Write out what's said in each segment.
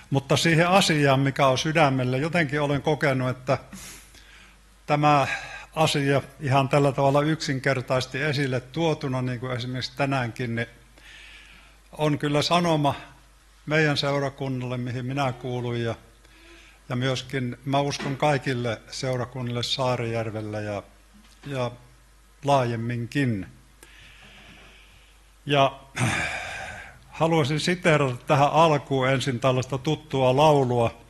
Mutta siihen asiaan, mikä on sydämellä, jotenkin olen kokenut, että tämä asia ihan tällä tavalla yksinkertaisesti esille tuotuna, niin kuin esimerkiksi tänäänkin, niin on kyllä sanoma meidän seurakunnalle, mihin minä kuulun, ja myöskin mä uskon kaikille seurakunnille Saarijärvellä ja laajemminkin. Ja haluaisin siteerata tähän alkuun ensin tällaista tuttua laulua,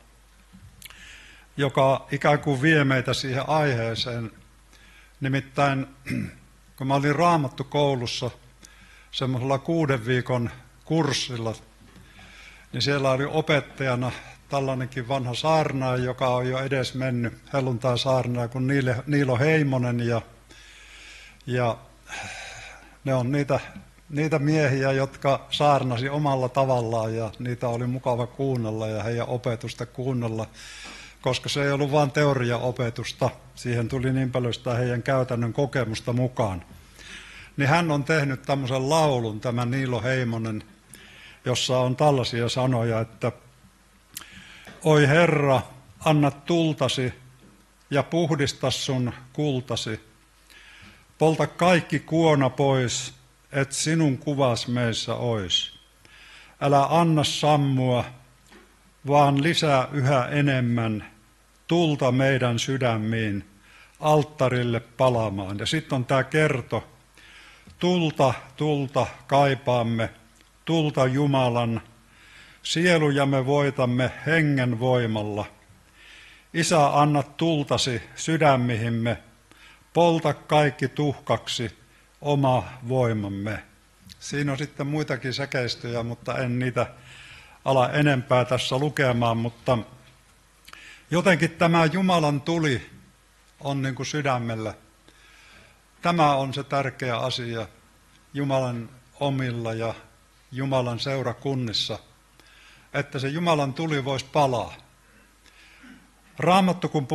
joka ikään kuin vie meitä siihen aiheeseen. Nimittäin, kun mä olin Raamattukoulussa semmoisella 6 viikon kurssilla, niin siellä oli opettajana tällainenkin vanha saarnaaja, joka on jo edes mennyt, helluntai-saarnaaja, kuin Niilo Heimonen, ja ne on niitä miehiä, jotka saarnasi omalla tavallaan, ja niitä oli mukava kuunnella ja heidän opetusta kuunnella, koska se ei ollut vain teoriaopetusta, siihen tuli niin paljon sitä heidän käytännön kokemusta mukaan. Niin hän on tehnyt tämmöisen laulun, tämä Niilo Heimonen, jossa on tällaisia sanoja, että oi Herra, anna tultasi ja puhdista sun kultasi. Polta kaikki kuona pois, et sinun kuvas meissä ois. Älä anna sammua, vaan lisää yhä enemmän tulta meidän sydämiin, alttarille palamaan. Ja sitten on tämä kerto, tulta, tulta kaipaamme, tulta Jumalan, sielujamme voitamme hengen voimalla. Isä, anna tultasi sydämihimme, polta kaikki tuhkaksi oma voimamme. Siinä on sitten muitakin säkeistöjä, mutta en niitä ala enempää tässä lukemaan, mutta jotenkin tämä Jumalan tuli on niin kuin sydämellä. Tämä on se tärkeä asia Jumalan omilla ja Jumalan seurakunnissa, että se Jumalan tuli voisi palaa. Raamattu kun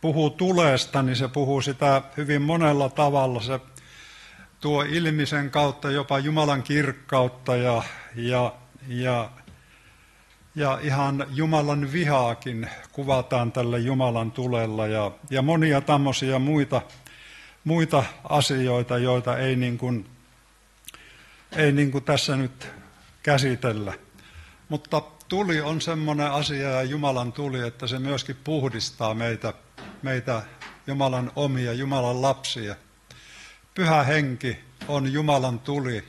puhuu tuleesta, niin se puhuu sitä hyvin monella tavalla. Se tuo ilmi sen kautta jopa Jumalan kirkkautta ja ihan Jumalan vihaakin kuvataan tällä Jumalan tulella ja monia tämmöisiä muita asioita, joita ei niin kuin tässä nyt käsitellä. Mutta tuli on semmoinen asia ja Jumalan tuli, että se myöskin puhdistaa meitä Jumalan omia, Jumalan lapsia. Pyhä henki on Jumalan tuli.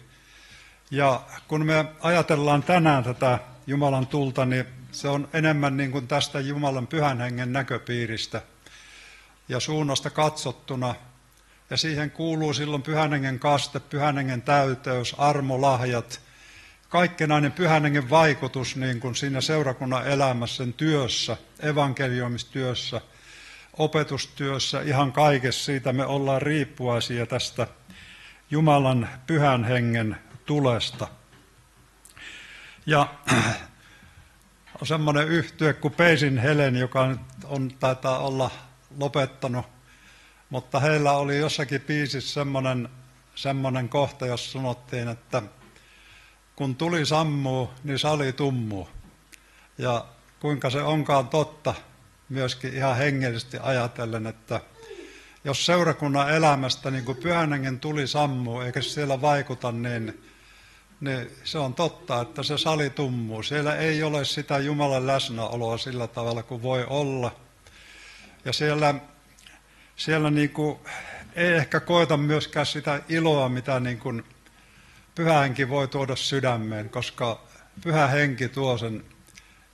Ja kun me ajatellaan tänään tätä Jumalan tulta, niin se on enemmän niin kuin tästä Jumalan pyhän hengen näköpiiristä ja suunnasta katsottuna. Ja siihen kuuluu silloin pyhän hengen kaste, pyhän hengen täyteys, armolahjat, kaikkenainen pyhän hengen vaikutus niin kuin siinä seurakunnan elämässä, sen työssä, evankeliumistyössä, opetustyössä, ihan kaikessa siitä me ollaan riippuvaisia tästä Jumalan pyhän hengen tulesta. Ja on semmoinen yhtye kuin Peisin Helen, joka nyt taitaa olla lopettanut, mutta heillä oli jossakin biisissä semmoinen kohta, jossa sanottiin, että kun tuli sammuu, niin sali tummuu. Ja kuinka se onkaan totta myöskin ihan hengellisesti ajatellen, että jos seurakunnan elämästä niin kuin pyhän hengen tuli sammuu, eikä se siellä vaikuta, niin se on totta, että se sali tummuu. Siellä ei ole sitä Jumalan läsnäoloa sillä tavalla kuin voi olla. Ja siellä niin kuin ei ehkä koeta myöskään sitä iloa, mitä niin kuin pyhä henki voi tuoda sydämeen, koska pyhä henki tuo sen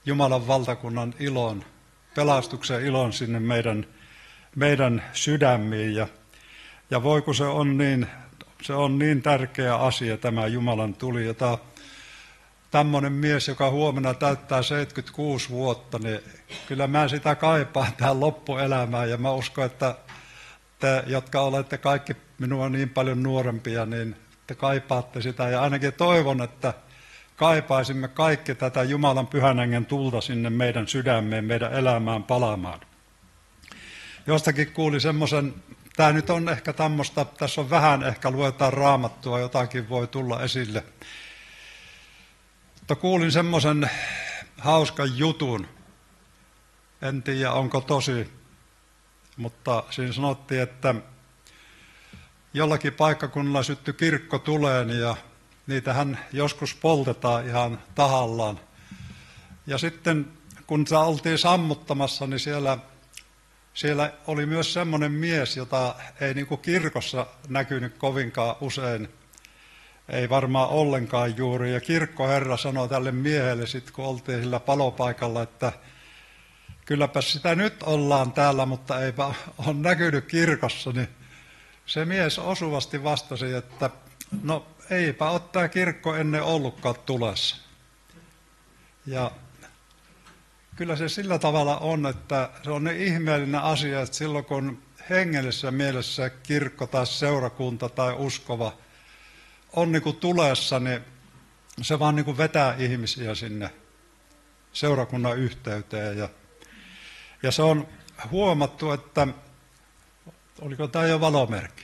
Jumalan valtakunnan ilon, pelastuksen ilon sinne meidän sydämiin. Ja voi kun se on niin tärkeä asia tämä Jumalan tuli. Ja tämmöinen mies, joka huomenna täyttää 76 vuotta, niin kyllä mä sitä kaipaan tähän loppuelämään. Ja mä uskon, että te, jotka olette kaikki minua niin paljon nuorempia, niin te kaipaatte sitä. Ja ainakin toivon, että kaipaisimme kaikki tätä Jumalan pyhän hengen tulta sinne meidän sydämeen, meidän elämään palaamaan. Jostakin kuuli semmoisen, tämä nyt on ehkä tämmöistä, tässä on vähän ehkä luetaan Raamattua, jotakin voi tulla esille. Mutta kuulin semmoisen hauskan jutun. En tiedä, onko tosi, mutta siinä sanottiin, että jollakin paikkakunnalla syttyi kirkko tuleen ja niitähän joskus poltetaan ihan tahallaan. Ja sitten kun sitä oltiin sammuttamassa, niin siellä oli myös semmoinen mies, jota ei niin kuin kirkossa näkynyt kovinkaan usein. Ei varmaan ollenkaan juuri. Ja kirkkoherra sanoi tälle miehelle, sit kun oltiin sillä palopaikalla, että kylläpä sitä nyt ollaan täällä, mutta eipä ole näkynyt kirkossa. Niin se mies osuvasti vastasi, että no eipä ole tämä kirkko ennen ollutkaan tulessa. Ja kyllä se sillä tavalla on, että se on niin ihmeellinen asia, että silloin kun hengellisessä mielessä kirkko tai seurakunta tai uskova on niin kuin tulessa, niin se vaan niin kuin vetää ihmisiä sinne seurakunnan yhteyteen. Ja se on huomattu, että oliko tämä jo valomerkki?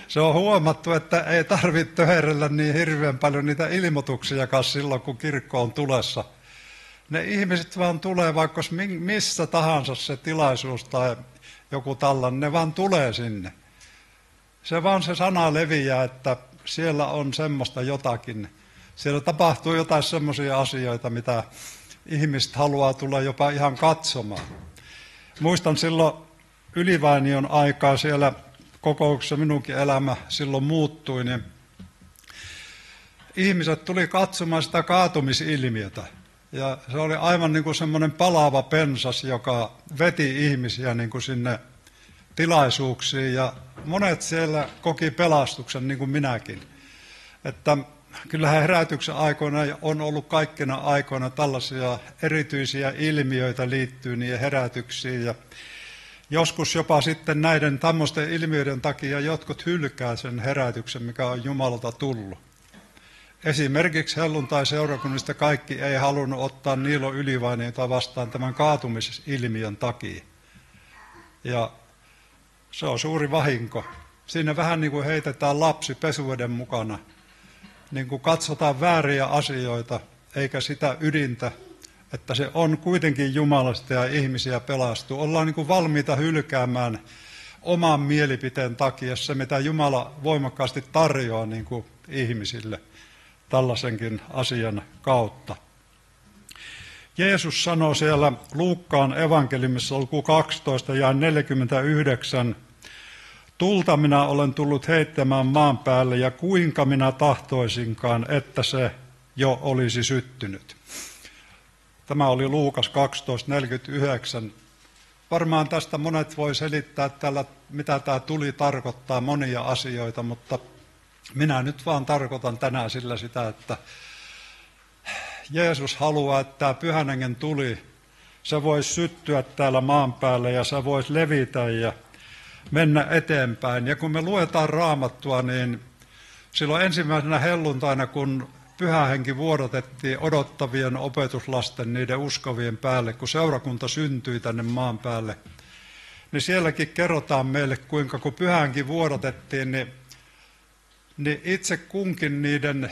Se on huomattu, että ei tarvitse töherrellä niin hirveän paljon niitä ilmoituksiakaan silloin, kun kirkko on tulessa. Ne ihmiset vaan tulee, vaikka missä tahansa se tilaisuus tai joku tällainen, ne vaan tulee sinne. Se sana leviää, että siellä on semmoista jotakin. Siellä tapahtuu jotain semmoisia asioita, mitä ihmiset haluaa tulla jopa ihan katsomaan. Muistan silloin Ylivainion aikaa siellä kokouksessa minunkin elämä silloin muuttui, niin ihmiset tuli katsomaan sitä kaatumisilmiötä. Ja se oli aivan niin kuin semmoinen palaava pensas, joka veti ihmisiä niin kuin sinne tilaisuuksiin. Ja monet siellä koki pelastuksen, niin kuin minäkin. Että kyllähän herätyksen aikoina on ollut kaikkina aikoina tällaisia erityisiä ilmiöitä liittyy niihin herätyksiin. Ja joskus jopa sitten näiden tämmöisten ilmiöiden takia jotkut hylkää sen herätyksen, mikä on Jumalalta tullut. Esimerkiksi helluntai-seurakunnista kaikki ei halunnut ottaa Niilo Ylivainiota vastaan tämän kaatumisilmiön takia. Ja se on suuri vahinko. Siinä vähän niin kuin heitetään lapsi pesuveden mukana. Niin kuin katsotaan vääriä asioita, eikä sitä ydintä, että se on kuitenkin Jumalasta ja ihmisiä pelastuu. Ollaan niin kuin valmiita hylkäämään oman mielipiteen takia se, mitä Jumala voimakkaasti tarjoaa niin kuin ihmisille tällaisenkin asian kautta. Jeesus sanoi siellä Luukkaan evankeliumissa luku 12 ja 49, tulta minä olen tullut heittämään maan päälle ja kuinka minä tahtoisinkaan, että se jo olisi syttynyt. Tämä oli Luukas 12.49. Varmaan tästä monet voi selittää täällä, mitä tämä tuli tarkoittaa, monia asioita, mutta minä nyt vaan tarkoitan tänään sillä sitä, että Jeesus haluaa, että tämä Pyhän Hengen tuli, se voisi syttyä täällä maan päälle ja se voisi levitä ja mennä eteenpäin. Ja kun me luetaan Raamattua, niin silloin ensimmäisenä helluntaina, kun Pyhä Henki vuodatettiin odottavien opetuslasten, niiden uskovien päälle, kun seurakunta syntyi tänne maan päälle, niin sielläkin kerrotaan meille, kuinka kun Pyhä Henki vuodatettiin, niin itse kunkin niiden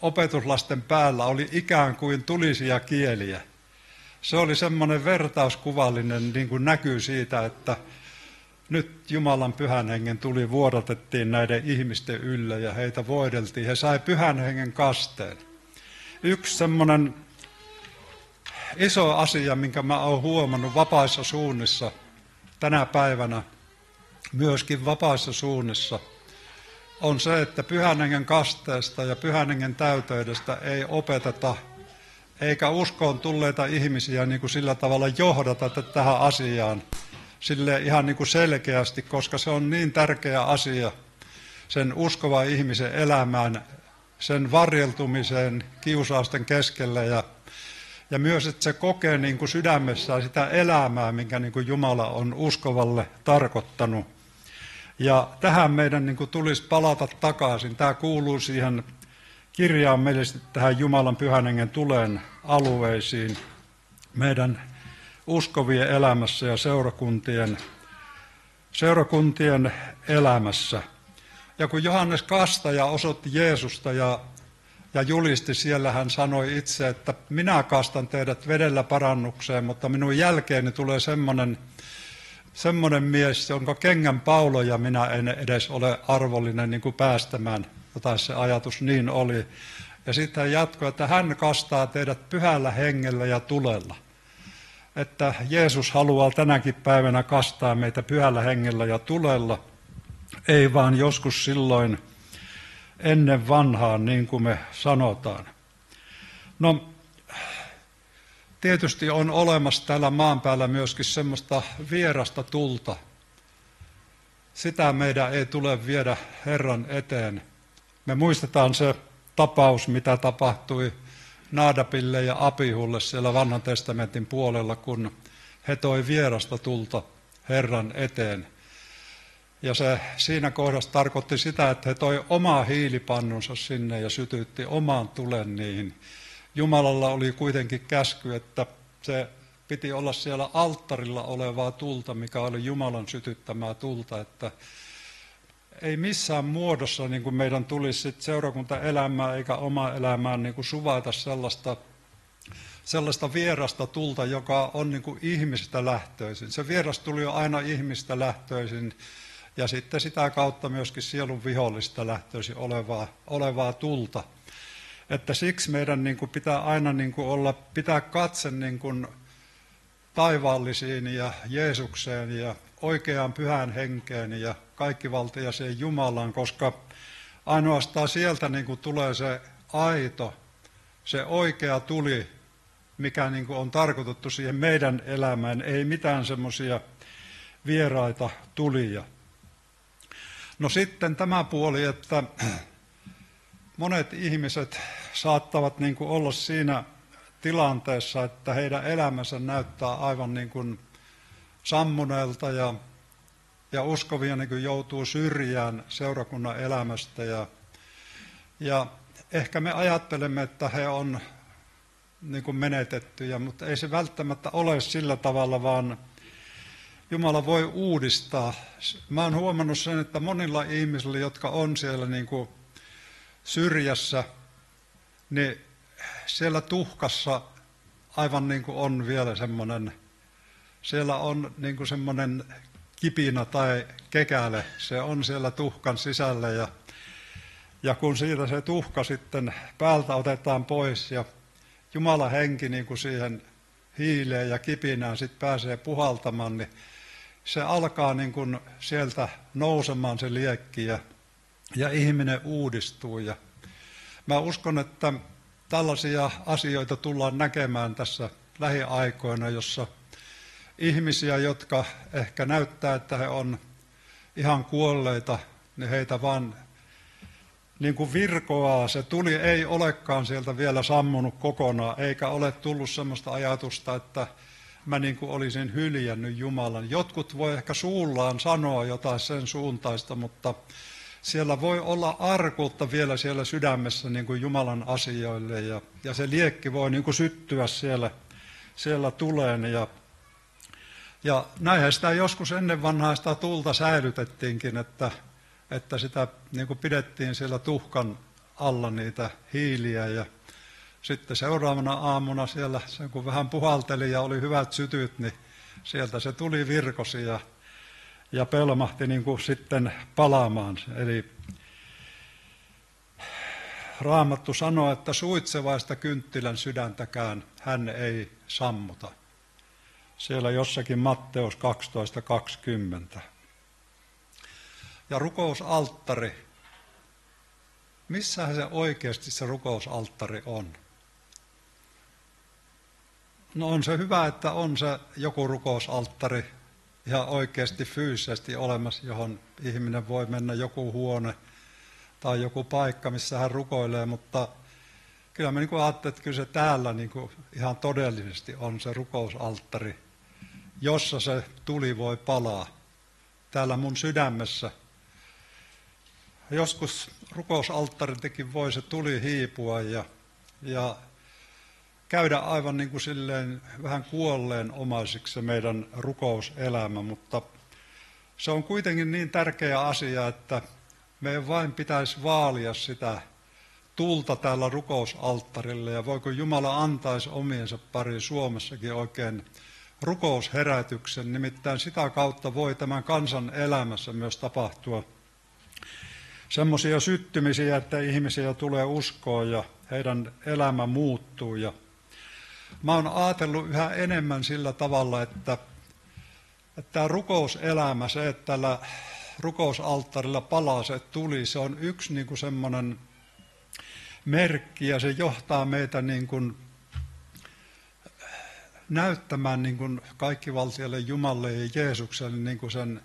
opetuslasten päällä oli ikään kuin tulisia kieliä. Se oli semmoinen vertauskuvallinen niin kuin näkyy siitä, että nyt Jumalan Pyhän Hengen tuli, vuodatettiin näiden ihmisten yllä ja heitä voideltiin. He sai Pyhän Hengen kasteen. Yksi semmoinen iso asia, minkä mä oon huomannut vapaissa suunnissa tänä päivänä, myöskin vapaissa suunnissa, on se, että Pyhän Hengen kasteesta ja Pyhän Hengen täyteydestä ei opeteta, eikä uskoon tulleita ihmisiä niin kuin sillä tavalla johdata tähän asiaan sille ihan niin kuin selkeästi, koska se on niin tärkeä asia sen uskovan ihmisen elämään, sen varjeltumiseen kiusausten keskellä ja myös, että se kokee niin kuin sydämessään sitä elämää, minkä niin kuin Jumala on uskovalle tarkoittanut. Ja tähän meidän niin kuin tulisi palata takaisin. Tämä kuuluu siihen kirjaimellisesti tähän Jumalan Pyhän Hengen tulen alueisiin meidän uskovien elämässä ja seurakuntien elämässä. Ja kun Johannes Kastaja osoitti Jeesusta ja ja julisti. Siellä hän sanoi itse, että minä kastan teidät vedellä parannukseen, mutta minun jälkeeni tulee semmoinen mies, jonka kengän pauloja minä en edes ole arvollinen niin kuin päästämään. Tai se ajatus niin oli. Ja sitten hän jatkoi, että hän kastaa teidät pyhällä hengellä ja tulella. Että Jeesus haluaa tänäkin päivänä kastaa meitä pyhällä hengellä ja tulella, ei vaan joskus silloin ennen vanhaan, niin kuin me sanotaan. No, tietysti on olemassa täällä maan päällä myöskin semmoista vierasta tulta. Sitä meidän ei tule viedä Herran eteen. Me muistetaan se tapaus, mitä tapahtui Naadabille ja Abihulle siellä Vanhan testamentin puolella, kun he toi vierasta tulta Herran eteen. Ja se siinä kohdassa tarkoitti sitä, että he toi omaa hiilipannunsa sinne ja sytytti omaan tulen niihin. Jumalalla oli kuitenkin käsky, että se piti olla siellä alttarilla olevaa tulta, mikä oli Jumalan sytyttämää tulta, että ei missään muodossa niin kuin meidän tulisi sit seurakuntaelämää eikä oma elämään niin kuin suvaita sellaista vierasta tulta, joka on niin kuin ihmistä lähtöisin. Se vieras tuli on aina ihmistä lähtöisin ja sitten sitä kautta myöskin sielun vihollista lähtöisin olevaa tulta. Että siksi meidän niin kuin pitää aina niin kuin pitää katse niin kuin taivaallisiin ja Jeesukseen ja oikeaan pyhään henkeen ja kaikkivaltiaiseen Jumalaan, koska ainoastaan sieltä niin kuin tulee se aito, se oikea tuli, mikä niin kuin on tarkoitettu siihen meidän elämään, ei mitään semmoisia vieraita tulia. No sitten tämä puoli, että monet ihmiset saattavat niin kuin olla siinä tilanteessa, että heidän elämänsä näyttää aivan niin kuin sammuneelta ja uskovia niin kuin joutuu syrjään seurakunnan elämästä. Ja ehkä me ajattelemme, että he on niin kuin menetettyjä, mutta ei se välttämättä ole sillä tavalla, vaan Jumala voi uudistaa. Mä oon huomannut sen, että monilla ihmisillä, jotka on siellä niin kuin syrjässä, niin siellä tuhkassa aivan niin kuin on vielä semmoinen, siellä on niin kuin semmoinen kipinä tai kekäle, se on siellä tuhkan sisällä ja kun siitä se tuhka sitten päältä otetaan pois ja Jumalan henki niin kuin siihen hiileen ja kipinään sitten pääsee puhaltamaan, niin se alkaa niin kuin sieltä nousemaan se liekki ja ihminen uudistuu. Ja mä uskon, että tällaisia asioita tullaan näkemään tässä lähiaikoina, jossa ihmisiä, jotka ehkä näyttää, että he on ihan kuolleita, niin heitä vaan niin kuin virkoaa. Se tuli ei olekaan sieltä vielä sammunut kokonaan, eikä ole tullut sellaista ajatusta, että mä niin kuin olisin hyljännyt Jumalan. Jotkut voi ehkä suullaan sanoa jotain sen suuntaista, mutta siellä voi olla arkuutta vielä siellä sydämessä niin kuin Jumalan asioille ja se liekki voi niin kuin syttyä siellä tuleen. Ja näinhän sitä joskus ennen vanhaa sitä tulta säilytettiinkin, että sitä niin kuin pidettiin siellä tuhkan alla niitä hiiliä ja sitten seuraavana aamuna siellä, kun vähän puhalteli ja oli hyvät sytyt, niin sieltä se tuli virkosi ja pelmahti niin kuin sitten palaamaan. Eli Raamattu sanoo, että suitsevaista kynttilän sydäntäkään hän ei sammuta. Siellä jossakin Matteus 12:20. Ja rukousalttari. Missähän se oikeasti se rukousalttari on? No on se hyvä, että on se joku rukousalttari ihan oikeasti fyysisesti olemassa, johon ihminen voi mennä, joku huone tai joku paikka, missä hän rukoilee, mutta kyllä mä niin ajattelen, että kyllä se täällä niin ihan todellisesti on se rukousalttari, jossa se tuli voi palaa täällä mun sydämessä. Joskus rukousalttariltakin voi se tuli hiipua ja käydä aivan niin kuin silleen vähän kuolleen omaisiksi se meidän rukouselämä, mutta se on kuitenkin niin tärkeä asia, että meidän vain pitäisi vaalia sitä tulta täällä rukousalttarilla ja voiko Jumala antaisi omiensa pari Suomessakin oikein rukousherätyksen, nimittäin sitä kautta voi tämän kansan elämässä myös tapahtua semmoisia syttymisiä, että ihmisiä tulee uskoon ja heidän elämä muuttuu. Ja mä oon ajatellut yhä enemmän sillä tavalla, että tämä rukouselämä, se, että tällä rukousalttarilla palaa se tuli, se on yksi niin kuin semmoinen merkki ja se johtaa meitä niin kuin näyttämään niin kuin kaikkivaltialle Jumalalle ja Jeesukselle niin kuin sen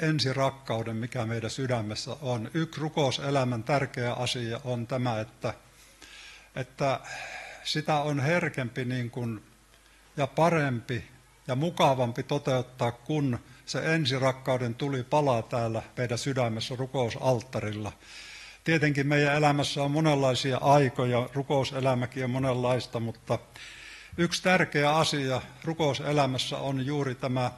ensirakkauden, mikä meidän sydämessä on. Yksi rukouselämän tärkeä asia on tämä, että sitä on herkempi niin kuin, ja parempi ja mukavampi toteuttaa, kun se ensirakkauden tuli palaa täällä meidän sydämessä rukousalttarilla. Tietenkin meidän elämässä on monenlaisia aikoja, rukouselämäkin on monenlaista, mutta yksi tärkeä asia rukouselämässä on juuri tämä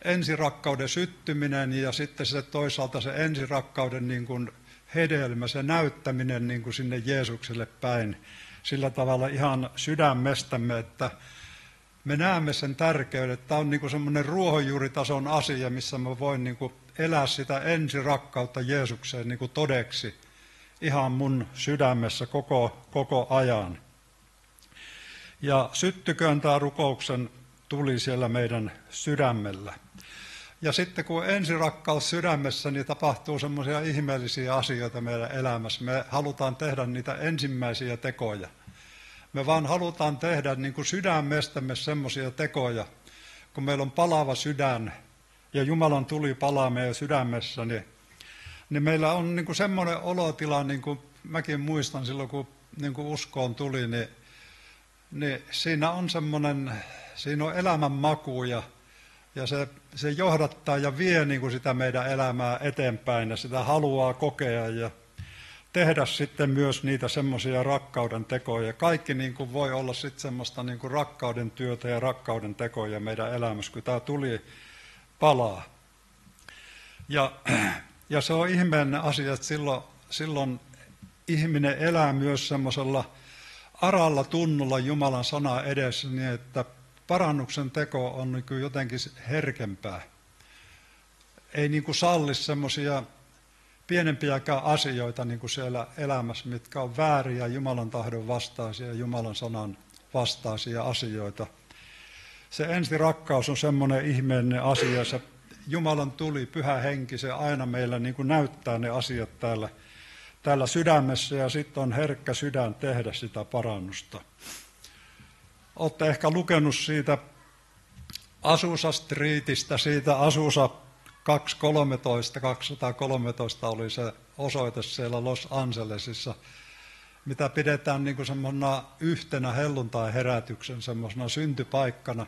ensirakkauden syttyminen ja sitten se toisaalta se ensirakkauden niin kuin hedelmä, se näyttäminen niin kuin sinne Jeesukselle päin. Sillä tavalla ihan sydämestämme, että me näemme sen tärkeyden. Tämä on niin kuin semmoinen ruohonjuuritason asia, missä mä voin niin kuin elää sitä ensirakkautta Jeesukseen niin kuin todeksi ihan mun sydämessä koko ajan. Ja syttyköön tämä rukouksen tuli siellä meidän sydämellä. Ja sitten kun ensirakkaus sydämessä, niin tapahtuu semmoisia ihmeellisiä asioita meidän elämässä. Me halutaan tehdä niitä ensimmäisiä tekoja. Me vaan halutaan tehdä niin kuin sydämestämme semmoisia tekoja, kun meillä on palava sydän ja Jumalan tuli palaa meidän sydämessä, niin meillä on niin kuin semmoinen olotila, niin kuin mäkin muistan silloin, kun niin kuin uskoon tuli, niin siinä on semmoinen, siinä on elämän maku ja se johdattaa ja vie niin kuin sitä meidän elämää eteenpäin ja sitä haluaa kokea ja tehdä sitten myös niitä semmoisia rakkauden tekoja. Kaikki niin kuin voi olla sitten semmoista niin kuin rakkauden työtä ja rakkauden tekoja meidän elämässä, kun tämä tuli palaa. Ja se on ihmeellinen asia, että silloin ihminen elää myös semmoisella aralla tunnolla Jumalan sana edessä niin, että parannuksen teko on niin kuin jotenkin herkempää. Ei niin kuin salli semmoisia pienempiäkään asioita niin kuin siellä elämässä, mitkä on vääriä, Jumalan tahdon vastaisia, Jumalan sanan vastaisia asioita. Se ensirakkaus on semmoinen ihmeellinen asia, se Jumalan tuli, Pyhä Henki, se aina meillä niin kuin näyttää ne asiat täällä sydämessä ja sitten on herkkä sydän tehdä sitä parannusta. Olette ehkä lukenut siitä Azusa Streetistä, siitä Azusa 213 oli se osoite siellä Los Angelesissa, mitä pidetään niin kuin semmoisena yhtenä helluntai-herätyksen semmoisena syntypaikkana.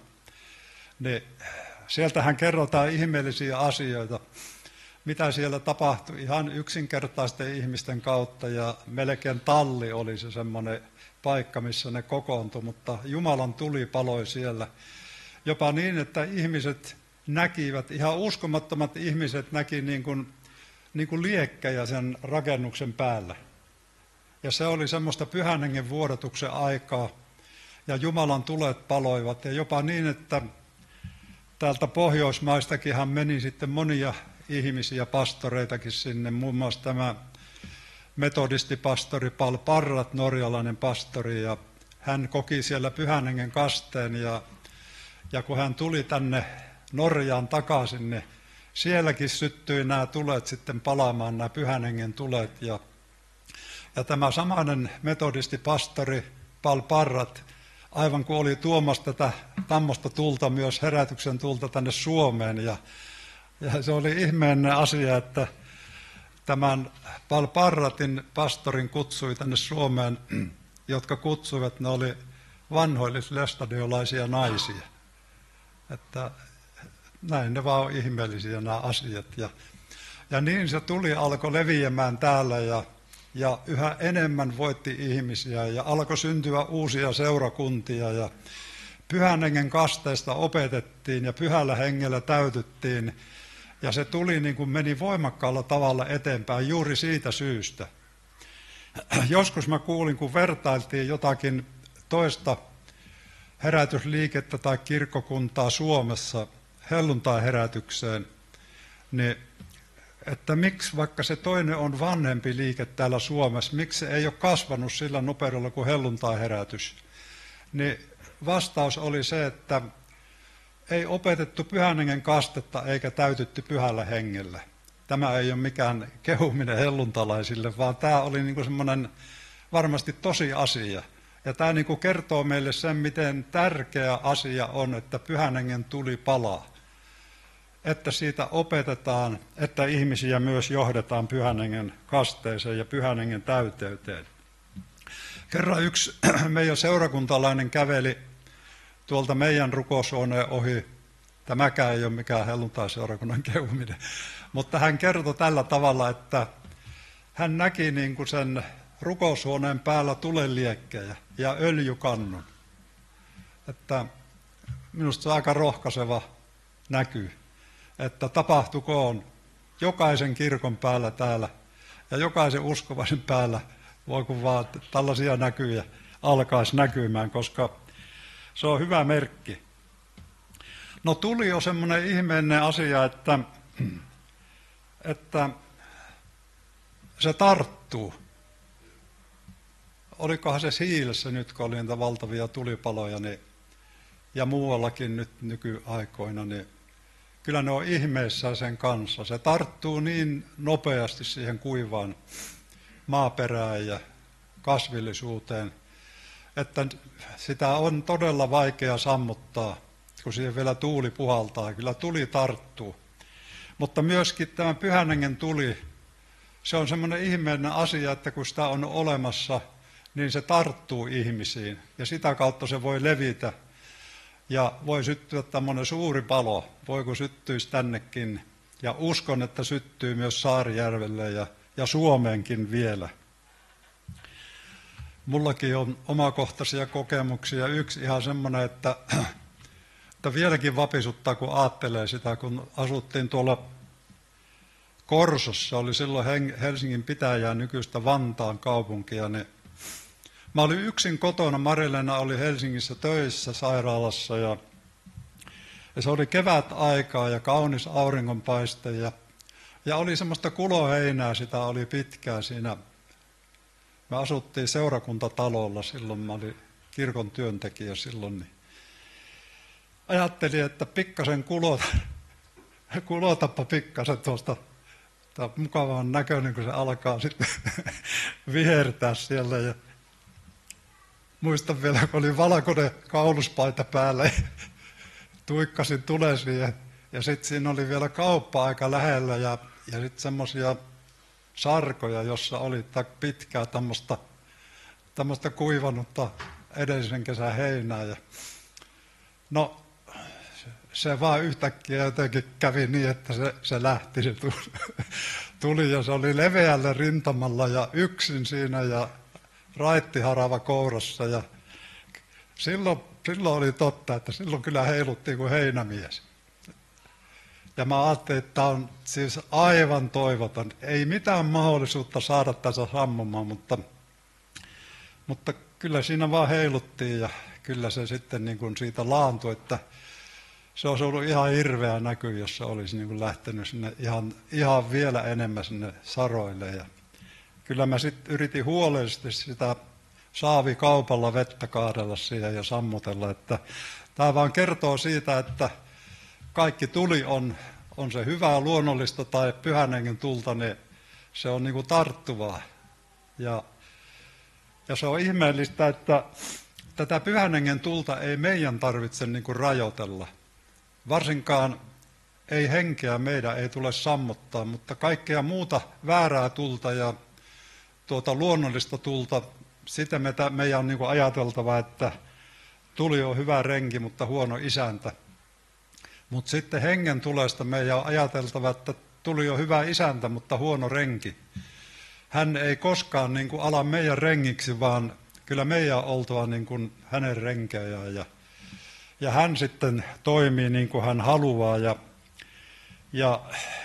Niin sieltähän kerrotaan ihmeellisiä asioita, mitä siellä tapahtui ihan yksinkertaisten ihmisten kautta ja melkein talli oli se semmoinen paikka, missä ne kokoontui, mutta Jumalan tuli paloi siellä. Jopa niin, että ihmiset näkivät, ihan uskomattomat ihmiset näki niin kuin liekkejä sen rakennuksen päällä. Ja se oli semmoista Pyhän Hengen vuodatuksen aikaa ja Jumalan tulet paloivat ja jopa niin, että täältä Pohjoismaistakinhan meni sitten monia ihmisiä, pastoreitakin sinne, muun muassa tämä metodistipastori Paul Parrat, norjalainen pastori, ja hän koki siellä Pyhän Hengen kasteen, ja kun hän tuli tänne Norjaan takaisin, niin sielläkin syttyi nämä tulet sitten palaamaan, nämä Pyhän Hengen tulet, ja tämä samainen metodistipastori Paul Parrat, aivan kuin oli tuomassa tätä tammosta tulta, myös herätyksen tulta tänne Suomeen, ja se oli ihmeellinen asia, että tämän Paul Parratin pastorin kutsui tänne Suomeen, jotka kutsuivat, ne oli vanhoillislestadiolaisia naisia. Että näin ne vaan on ihmeellisiä nämä asiat. Ja niin se alkoi leviämään täällä ja yhä enemmän voitti ihmisiä ja alkoi syntyä uusia seurakuntia ja Pyhän Hengen kasteesta opetettiin ja Pyhällä Hengellä täytyttiin. Ja se tuli niin kuin meni voimakkaalla tavalla eteenpäin juuri siitä syystä. Joskus mä kuulin, kun vertailtiin jotakin toista herätysliikettä tai kirkkokuntaa Suomessa helluntai-herätykseen, niin että miksi vaikka se toinen on vanhempi liike täällä Suomessa, miksi se ei ole kasvanut sillä nopeudella kuin helluntai-herätys, niin vastaus oli se, että ei opetettu Pyhän Hengen kastetta eikä täytytty Pyhällä Hengellä. Tämä ei ole mikään kehuminen helluntalaisille, vaan tämä oli niin kuin semmoinen varmasti tosi asia. Ja tämä niin kuin kertoo meille sen, miten tärkeä asia on, että Pyhän Hengen tuli palaa. Että siitä opetetaan, että ihmisiä myös johdetaan Pyhän Hengen kasteeseen ja Pyhän Hengen täyteyteen. Kerran yksi meidän seurakuntalainen käveli tuolta meidän rukoushuoneen ohi. Tämäkään ei ole mikään helluntai-seurakunnan kehuminen. Mutta hän kertoi tällä tavalla, että hän näki niin kuin sen rukoushuoneen päällä tulenliekkejä ja öljykannun. Että minusta se on aika rohkaiseva näky, että tapahtukoon jokaisen kirkon päällä täällä ja jokaisen uskovaisen päällä, voi kun vaan tällaisia näkyjä alkaisi näkymään, koska se on hyvä merkki. No tuli on semmoinen ihmeellinen asia, että se tarttuu. Olikohan se Hiilessä nyt, kun oli niitä valtavia tulipaloja ja muuallakin nyt nykyaikoina, niin kyllä ne on ihmeissään sen kanssa. Se tarttuu niin nopeasti siihen kuivaan maaperään ja kasvillisuuteen, että sitä on todella vaikea sammuttaa, kun siihen vielä tuuli puhaltaa. Kyllä tuli tarttuu. Mutta myöskin tämä Pyhän Hengen tuli, se on semmoinen ihmeellinen asia, että kun sitä on olemassa, niin se tarttuu ihmisiin. Ja sitä kautta se voi levitä. Ja voi syttyä tämmöinen suuri palo, voiko syttyisi tännekin. Ja uskon, että syttyy myös Saarijärvelle ja Suomeenkin vielä. Mullakin on omakohtaisia kokemuksia. Yksi ihan semmoinen, että vieläkin vapisuttaa, kun ajattelee sitä, kun asuttiin tuolla Korsossa, oli silloin Helsingin pitäjää, nykyistä Vantaan kaupunkia, niin mä olin yksin kotona, Marilena oli Helsingissä töissä sairaalassa ja se oli kevätaikaa ja kaunis auringonpaiste ja oli semmoista kuloheinää, sitä oli pitkään siinä. Me asuttiin seurakuntatalolla silloin, mä olin kirkon työntekijä silloin, niin ajattelin, että pikkasen kulotappa pikkasen tuosta. Tämä on mukavan näköinen, kun se alkaa sitten vihertää siellä. Ja muistan vielä, kun oli valkoinen kauluspaita päällä ja tuikkasin tulen siihen. Ja sitten siinä oli vielä kauppa aika lähellä ja sitten semmoisia sarkoja, jossa oli pitkää tämmöistä kuivannutta edellisen kesän heinää. Ja no, se vaan yhtäkkiä jotenkin kävi niin, että se lähti, se tuli ja se oli leveällä rintamalla ja yksin siinä ja raittiharava kourassa. Ja silloin oli totta, että silloin kyllä heiluttiin kuin heinämies. Ja mä ajattelin, että tämä on siis aivan toivoton. Ei mitään mahdollisuutta saada tässä sammumaan, mutta kyllä siinä vaan heiluttiin ja kyllä se sitten niin kuin siitä laantui, että se olisi ollut ihan hirveä näky, jos se olisi niin kuin lähtenyt sinne ihan vielä enemmän sinne saroille. Ja kyllä mä sitten yritin huolellisesti sitä saavikaupalla vettä kaadella siihen ja sammutella. Että tämä vaan kertoo siitä, että kaikki tuli on se hyvää luonnollista tai Pyhän Hengen tulta, niin se on niin kuin tarttuvaa. Ja se on ihmeellistä, että tätä Pyhän Hengen tulta ei meidän tarvitse niin kuin rajoitella. Varsinkaan ei henkeä meidän ei tule sammuttaa, mutta kaikkea muuta väärää tulta ja luonnollista tulta, sitä meidän on niin kuin ajateltava, että tuli on hyvä renki, mutta huono isäntä. Mutta sitten hengen tulesta meidän on ajateltava, että tuli on hyvä isäntä, mutta huono renki. Hän ei koskaan niin kuin ala meidän rengiksi, vaan kyllä meidän on oltava niin kuin hänen renkejään. Ja hän sitten toimii niin kuin hän haluaa ja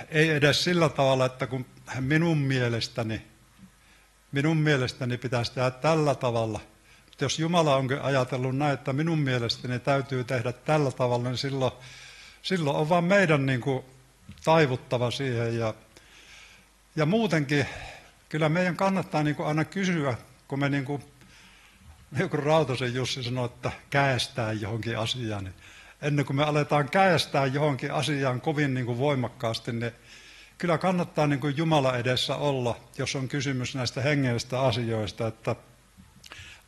ei edes sillä tavalla, että kun minun minun mielestäni pitäisi tehdä tällä tavalla. Mutta jos Jumala onkin ajatellut näin, että minun mielestäni täytyy tehdä tällä tavalla, niin silloin on vaan meidän niin kuin taivuttava siihen. Ja muutenkin, kyllä meidän kannattaa niin kuin aina kysyä, kun me niin kuin Rautasen Jussi sanoi, että käestää johonkin asiaan, niin ennen kuin me aletaan käestää johonkin asiaan kovin niin kuin voimakkaasti, niin kyllä kannattaa niin kuin Jumala edessä olla, jos on kysymys näistä hengellisistä asioista, että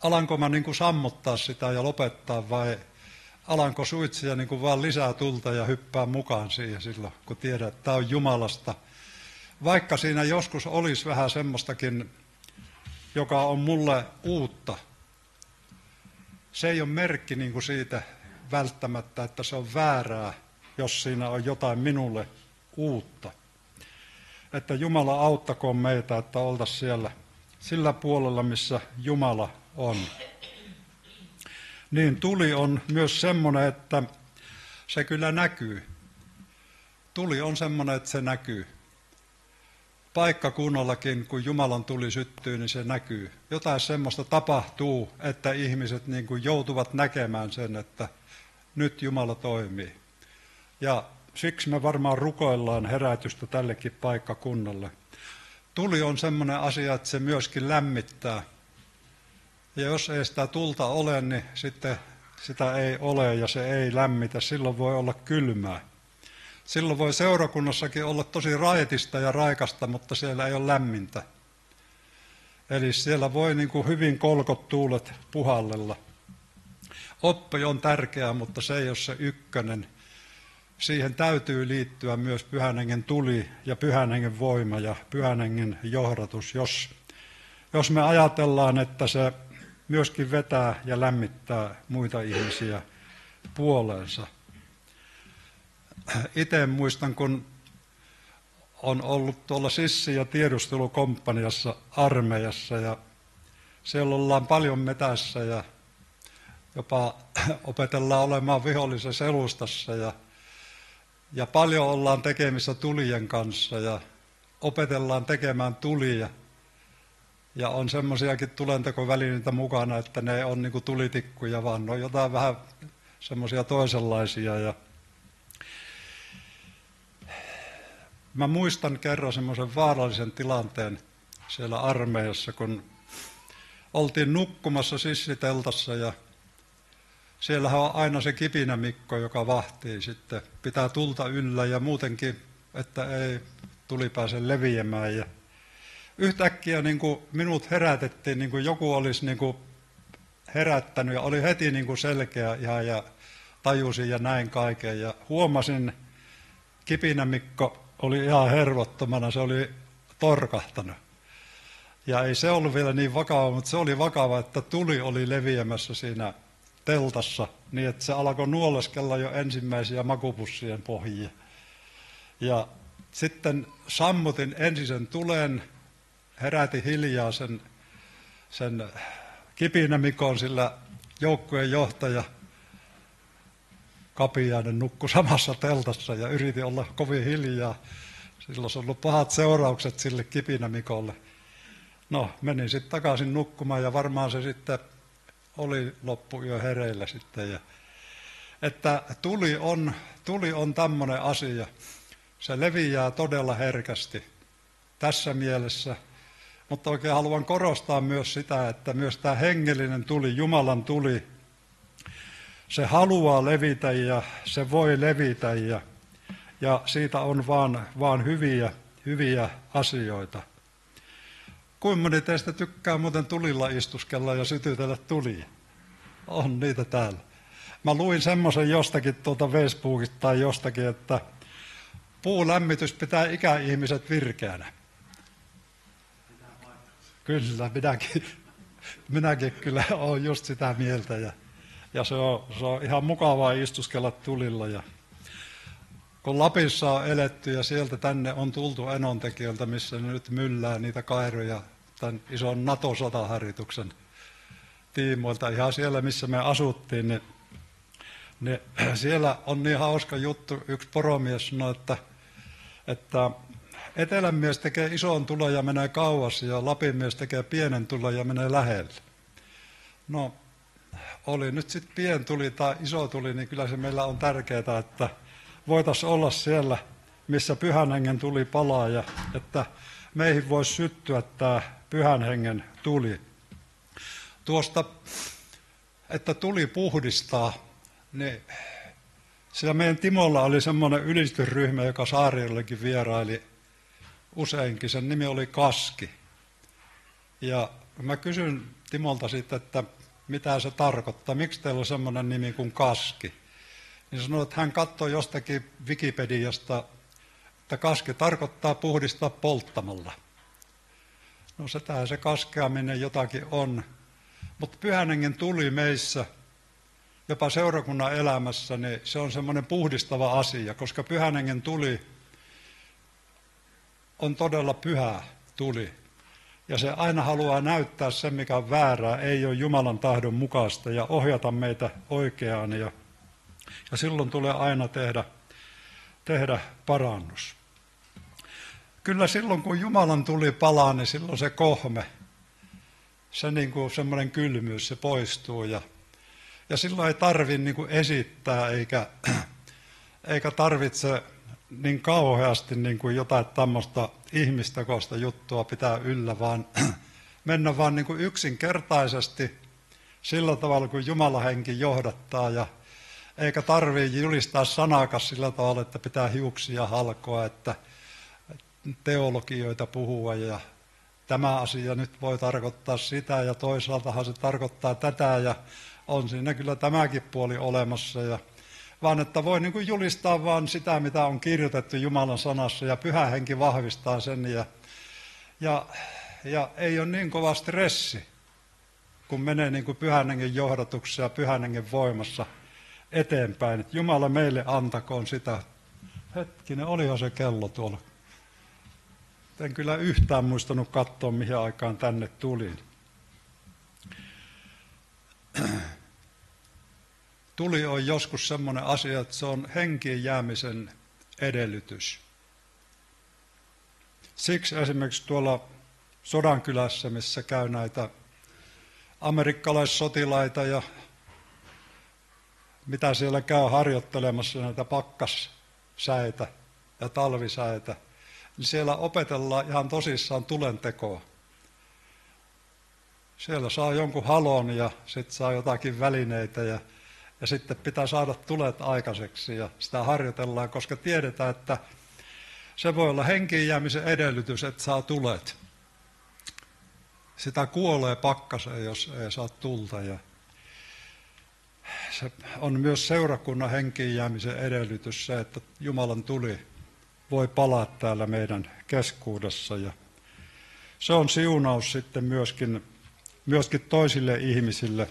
alanko mä niin kuin sammuttaa sitä ja lopettaa vai alanko suitsia niin kuin vaan lisää tulta ja hyppää mukaan siihen silloin, kun tiedän, että tämä on Jumalasta. Vaikka siinä joskus olisi vähän semmoistakin, joka on mulle uutta, se ei ole merkki niin kuin siitä välttämättä, että se on väärää, jos siinä on jotain minulle uutta. Että Jumala auttakoon meitä, että oltaisiin siellä sillä puolella, missä Jumala on. Niin tuli on myös semmoinen, että se kyllä näkyy. Tuli on semmoinen, että se näkyy. Paikkakunnallakin, kun Jumalan tuli syttyy, niin se näkyy. Jotain semmoista tapahtuu, että ihmiset niin kuin joutuvat näkemään sen, että nyt Jumala toimii. Ja siksi me varmaan rukoillaan herätystä tällekin paikkakunnalle. Tuli on semmoinen asia, että se myöskin lämmittää. Ja jos ei sitä tulta ole, niin sitten sitä ei ole ja se ei lämmitä. Silloin voi olla kylmää. Silloin voi seurakunnassakin olla tosi raitista ja raikasta, mutta siellä ei ole lämmintä. Eli siellä voi niin kuin hyvin kolkot tuulet puhallella. Oppi on tärkeää, mutta se ei ole se ykkönen. Siihen täytyy liittyä myös Pyhän Hengen tuli ja Pyhän Hengen voima ja Pyhän Hengen johdatus, jos me ajatellaan, että se myöskin vetää ja lämmittää muita ihmisiä puoleensa. Itse muistan, kun on ollut tuolla sissi- ja tiedustelukomppaniassa armeijassa ja siellä ollaan paljon metässä ja jopa opetellaan olemaan vihollisen selustassa ja paljon ollaan tekemissä tulien kanssa ja opetellaan tekemään tulia. Ja on semmoisiakin tulentekovälineitä mukana, että ne on niin kuin tulitikkuja, vaan ne on jotain vähän semmoisia toisenlaisia. Ja mä muistan kerran semmoisen vaarallisen tilanteen siellä armeijassa, kun oltiin nukkumassa sissiteltassa ja siellähän on aina se kipinä Mikko, joka vahtii sitten, pitää tulta yllä ja muutenkin, että ei tuli pääse leviämään. Ja yhtäkkiä niin kuin minut herätettiin, niin kuin joku olisi niin kuin herättänyt ja oli heti niin kuin selkeä ihan ja tajusin ja näin kaiken. Ja huomasin, kipinä Mikko oli ihan hervottomana, se oli torkahtanut. Ja ei se ollut vielä niin vakava, mutta se oli vakava, että tuli oli leviämässä siinä teltassa niin, että se alkoi nuoleskella jo ensimmäisiä makupussien pohjia. Ja sitten sammutin ensin sen tulen, herätin hiljaa sen kipinä Mikon, sillä joukkueen johtaja Kapiainen nukkui samassa teltassa ja yritin olla kovin hiljaa. Silloin olisi ollut pahat seuraukset sille kipinä Mikolle. No, menin sitten takaisin nukkumaan ja varmaan se sitten oli loppuyö hereillä sitten. Ja, että tuli on tämmöinen asia. Se leviää todella herkästi tässä mielessä. Mutta oikein haluan korostaa myös sitä, että myös tämä hengellinen tuli, Jumalan tuli, se haluaa levitä ja se voi levitä ja siitä on vaan hyviä asioita. Kuinka moni teistä tykkää muuten tulilla istuskella ja sytytellä tulia? On niitä täällä. Mä luin semmoisen jostakin tuolta Facebookista tai jostakin, että puulämmitys pitää ikäihmiset virkeänä. Kyllä, minäkin kyllä olen just sitä mieltä ja se on ihan mukavaa istuskella tulilla. Ja kun Lapissa on eletty ja sieltä tänne on tultu Enontekiöltä, missä ne nyt myllää niitä kairoja tämän ison NATO-sotaharjoituksen tiimoilta, ihan siellä missä me asuttiin, niin siellä on niin hauska juttu. Yksi poromies sanoi, että Etelän mies tekee ison tulon ja menee kauas, ja Lapin mies tekee pienen tulon ja menee lähelle. No, oli nyt sitten pien tuli tai iso tuli, niin kyllä se meillä on tärkeää, että voitaisiin olla siellä, missä Pyhän Hengen tuli palaa, ja että meihin voisi syttyä tämä Pyhän Hengen tuli. Tuosta, että tuli puhdistaa, niin siellä meidän Timolla oli semmoinen ylistysryhmä, joka Saarijollekin vieraili useinkin. Sen nimi oli Kaski. Ja mä kysyn Timolta sitten, että mitä se tarkoittaa, miksi teillä on semmoinen nimi kuin Kaski. Niin sanoi, että hän katsoi jostakin Wikipediasta, että kaski tarkoittaa puhdistaa polttamalla. No setähän se kaskeaminen jotakin on. Mutta Pyhän Hengen tuli meissä, jopa seurakunnan elämässä, niin se on semmoinen puhdistava asia, koska Pyhän Hengen tuli on todella pyhä tuli. Ja se aina haluaa näyttää sen, mikä on väärää, ei ole Jumalan tahdon mukaista ja ohjata meitä oikeaan. Ja silloin tulee aina tehdä parannus. Kyllä silloin, kun Jumalan tuli palaa, niin silloin se kohme, se niin kuin semmoinen kylmyys, se poistuu. Ja silloin ei tarvitse niin kuin esittää eikä tarvitse niin kauheasti niin kuin jotain tämmöistä ihmistekoista juttua pitää yllä, vaan mennä vaan niin kuin yksinkertaisesti sillä tavalla, kun Jumalan henki johdattaa. Ja eikä tarvitse julistaa sanakas sillä tavalla, että pitää hiuksia halkoa, että teologioita puhua ja tämä asia nyt voi tarkoittaa sitä ja toisaaltahan se tarkoittaa tätä ja on siinä kyllä tämäkin puoli olemassa. Vaan että voi niin kuin julistaa vaan sitä, mitä on kirjoitettu Jumalan sanassa ja Pyhä Henki vahvistaa sen ja ei ole niin kova stressi, kun menee niin kuin Pyhän Hengen johdatuksessa ja Pyhän Hengen voimassa eteenpäin. Että Jumala meille antakoon sitä. Hetkinen, olihan se kello tuolla. En kyllä yhtään muistanut katsoa, mihin aikaan tänne tulin. Tuli on joskus semmoinen asia, että se on henkiin jäämisen edellytys. Siksi esimerkiksi tuolla Sodankylässä, missä käy näitä amerikkalaissotilaita ja mitä siellä käy harjoittelemassa näitä pakkassäitä ja talvisäitä, niin siellä opetellaan ihan tosissaan tulentekoa. Siellä saa jonkun halon ja sitten saa jotakin välineitä ja sitten pitää saada tulet aikaiseksi ja sitä harjoitellaan, koska tiedetään, että se voi olla henkiin jäämisen edellytys, että saa tulet. Sitä kuolee pakkaseen, jos ei saa tulta. Ja se on myös seurakunnan henkiin jäämisen edellytys se, että Jumalan tuli voi palaa täällä meidän keskuudessa. Ja se on siunaus sitten myöskin toisille ihmisille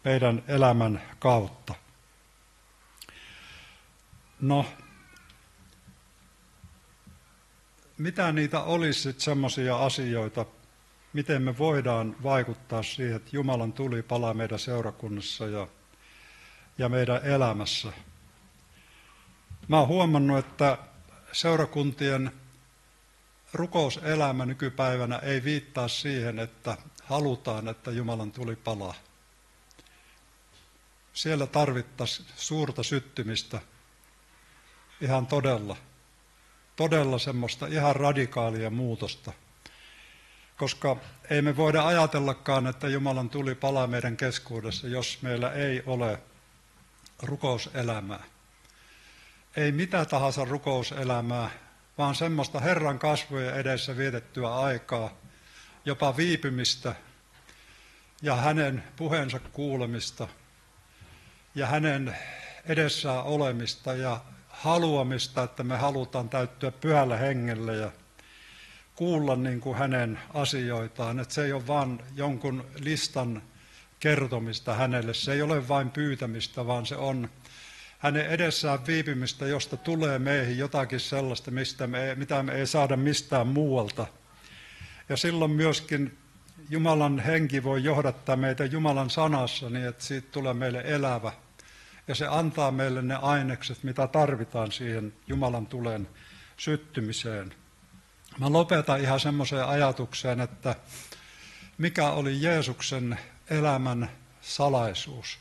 meidän elämän kautta. No, mitä niitä olisi sitten semmoisia asioita, miten me voidaan vaikuttaa siihen, että Jumalan tuli palaa meidän seurakunnassa ja meidän elämässä. Mä oon huomannut, että seurakuntien rukouselämä nykypäivänä ei viittaa siihen, että halutaan, että Jumalan tuli palaa. Siellä tarvittaisiin suurta syttymistä, ihan todella semmoista ihan radikaalia muutosta. Koska ei me voida ajatellakaan, että Jumalan tuli palaa meidän keskuudessa, jos meillä ei ole rukouselämää. Ei mitä tahansa rukouselämää, vaan semmoista Herran kasvojen edessä vietettyä aikaa, jopa viipymistä ja hänen puheensa kuulemista ja hänen edessään olemista ja haluamista, että me halutaan täyttyä Pyhällä Hengellä ja kuulla niin kuin hänen asioitaan. Että se ei ole vain jonkun listan kertomista hänelle, se ei ole vain pyytämistä, vaan se on hänen edessään viipymistä, josta tulee meihin jotakin sellaista, mitä me ei saada mistään muualta. Ja silloin myöskin Jumalan henki voi johdattaa meitä Jumalan sanassa niin, että siitä tulee meille elävä. Ja se antaa meille ne ainekset, mitä tarvitaan siihen Jumalan tulen syttymiseen. Mä lopetan ihan semmoiseen ajatukseen, että mikä oli Jeesuksen elämän salaisuus.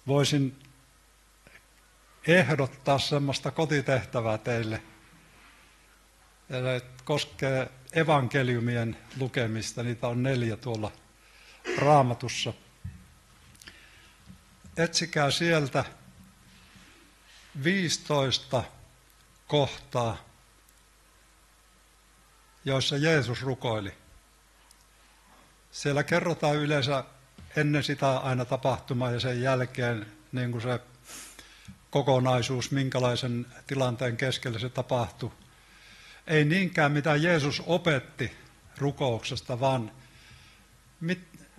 Voisin ehdottaa semmoista kotitehtävää teille. Se koskee evankeliumien lukemista. Niitä on 4 tuolla Raamatussa. Etsikää sieltä 15 kohtaa, joissa Jeesus rukoili. Siellä kerrotaan yleensä ennen sitä aina tapahtumaa ja sen jälkeen niin kuin se kokonaisuus, minkälaisen tilanteen keskellä se tapahtui. Ei niinkään mitä Jeesus opetti rukouksesta, vaan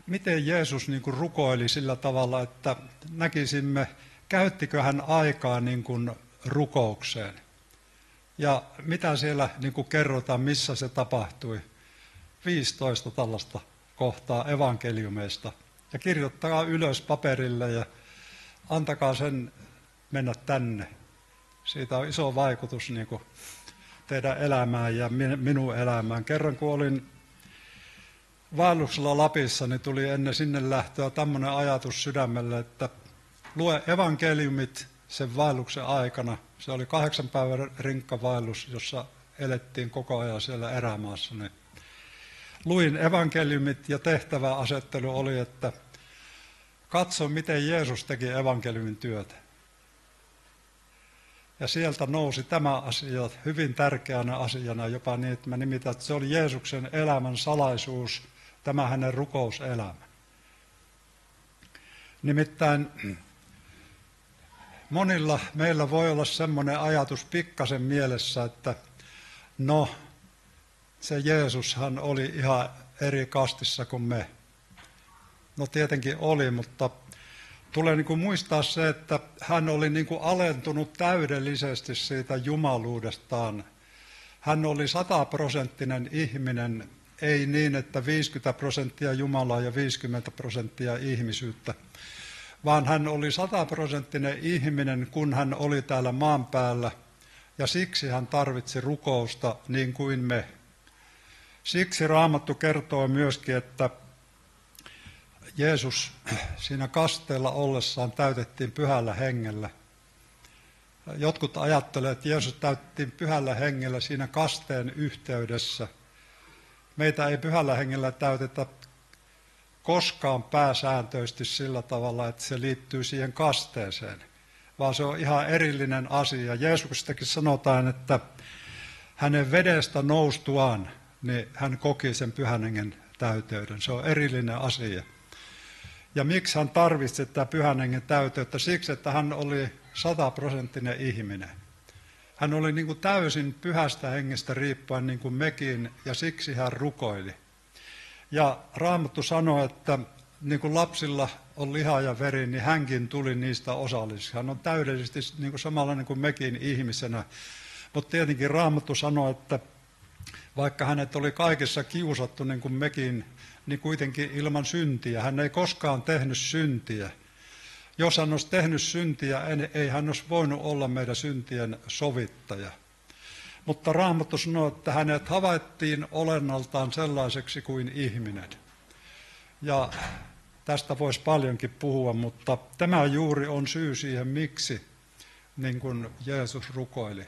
miten Jeesus niin kuin rukoili sillä tavalla, että näkisimme, käyttikö hän aikaa niin kuin rukoukseen. Ja mitä siellä niin kuin kerrotaan, missä se tapahtui. 15 tällaista kohtaa evankeliumeista. Ja kirjoittakaa ylös paperille ja antakaa sen mennä tänne. Siitä on iso vaikutus niin kuin teidän elämään ja minun elämään. Kerran kun olin vaelluksella Lapissa, niin tuli ennen sinne lähtöä tämmöinen ajatus sydämelle, että lue evankeliumit sen vaelluksen aikana. Se oli 8 päivän rinkkavaellus, jossa elettiin koko ajan siellä erämaassa. Niin luin evankeliumit ja tehtäväasettelu oli, että katso miten Jeesus teki evankeliumin työtä. Ja sieltä nousi tämä asia hyvin tärkeänä asiana, jopa niin, että mä nimitän, että se oli Jeesuksen elämän salaisuus, tämä hänen rukouselämä. Nimittäin monilla meillä voi olla semmoinen ajatus pikkasen mielessä, että no, se Jeesushan oli ihan eri kastissa kuin me. No tietenkin oli, mutta tulee niin kuin muistaa se, että hän oli niin kuin alentunut täydellisesti siitä jumaluudestaan. Hän oli 100% ihminen, ei niin, että 50% Jumalaa ja 50% ihmisyyttä, vaan hän oli 100% ihminen, kun hän oli täällä maan päällä, ja siksi hän tarvitsi rukousta niin kuin me. Siksi Raamattu kertoo myöskin, että Jeesus siinä kasteella ollessaan täytettiin pyhällä hengellä. Jotkut ajattelevat, että Jeesus täytettiin pyhällä hengellä siinä kasteen yhteydessä. Meitä ei pyhällä hengellä täytetä koskaan pääsääntöisesti sillä tavalla, että se liittyy siihen kasteeseen, vaan se on ihan erillinen asia. Jeesuksestakin sanotaan, että hänen vedestä noustuaan, niin hän koki sen pyhän hengen täyteyden. Se on erillinen asia. Ja miksi hän tarvitsi tätä pyhän hengen täyteyttä? Siksi, että hän oli 100% ihminen. Hän oli niin kuin täysin pyhästä hengestä riippuen niin kuin mekin, ja siksi hän rukoili. Ja Raamattu sanoi, että niin kuin lapsilla on liha ja veri, niin hänkin tuli niistä osalliseksi. Hän on täydellisesti niin kuin samanlainen kuin mekin ihmisenä. Mutta tietenkin Raamattu sanoi, että vaikka hänet oli kaikessa kiusattu niin kuin mekin, niin kuitenkin ilman syntiä. Hän ei koskaan tehnyt syntiä. Jos hän olisi tehnyt syntiä, ei hän olisi voinut olla meidän syntien sovittaja. Mutta Raamattu sanoo, että hänet havaittiin olennaltaan sellaiseksi kuin ihminen. Ja tästä voisi paljonkin puhua, mutta tämä juuri on syy siihen, miksi niin kuin Jeesus rukoili.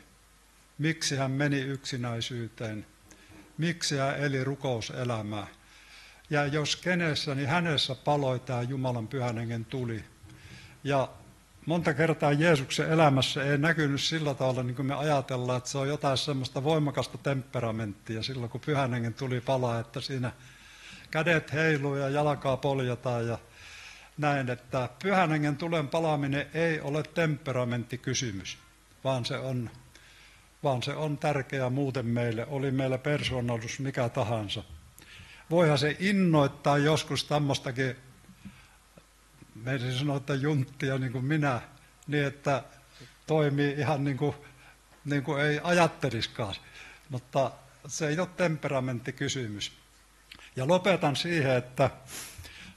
Miksi hän meni yksinäisyyteen, miksi hän eli rukouselämää. Ja jos kenessä, niin hänessä paloi tämä Jumalan pyhän hengen tuli. Ja monta kertaa Jeesuksen elämässä ei näkynyt sillä tavalla, niin kuin me ajatellaan, että se on jotain semmoista voimakasta temperamenttia silloin, kun pyhän hengen tuli palaa, että siinä kädet heiluu ja jalkaa poljataan ja näin, että pyhän hengen tulen palaaminen ei ole temperamenttikysymys, vaan se on tärkeää muuten meille, oli meillä persoonallisuus mikä tahansa. Voihan se innoittaa joskus tämmöistäkin, meidän sanoo, että junttia niin kuin minä, niin että toimii ihan niin kuin ei ajatteliskaan, mutta se ei ole temperamenttikysymys. Ja lopetan siihen, että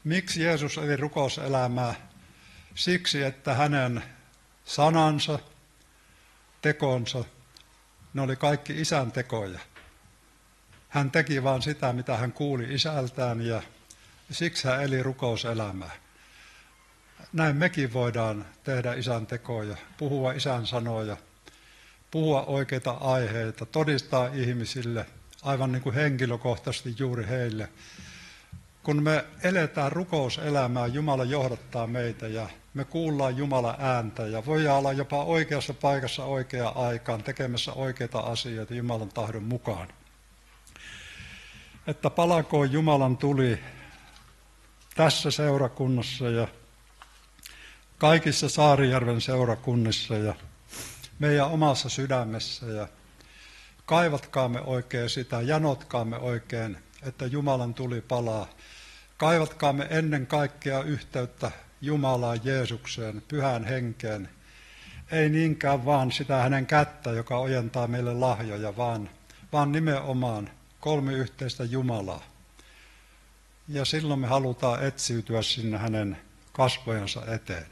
miksi Jeesus eli rukouselämää? Siksi, että hänen sanansa, tekonsa, ne oli kaikki Isän tekoja. Hän teki vain sitä, mitä hän kuuli Isältään, ja siksi hän eli rukouselämää. Näin mekin voidaan tehdä Isän tekoja, puhua Isän sanoja, puhua oikeita aiheita, todistaa ihmisille, aivan niin kuin henkilökohtaisesti juuri heille. Kun me eletään rukouselämää, Jumala johdattaa meitä ja me kuullaan Jumalan ääntä ja voidaan olla jopa oikeassa paikassa oikeaan aikaan tekemässä oikeita asioita Jumalan tahdon mukaan. Että palakoon Jumalan tuli tässä seurakunnassa ja kaikissa Saarijärven seurakunnissa ja meidän omassa sydämessä ja kaivatkaamme oikein sitä, janotkaamme oikein, että Jumalan tuli palaa. Kaivatkaamme ennen kaikkea yhteyttä Jumalaan, Jeesukseen, Pyhään Henkeen. Ei niinkään vaan sitä hänen kättä, joka ojentaa meille lahjoja, vaan nimenomaan kolmiyhteistä Jumalaa. Ja silloin me halutaan etsiytyä sinne hänen kasvojensa eteen.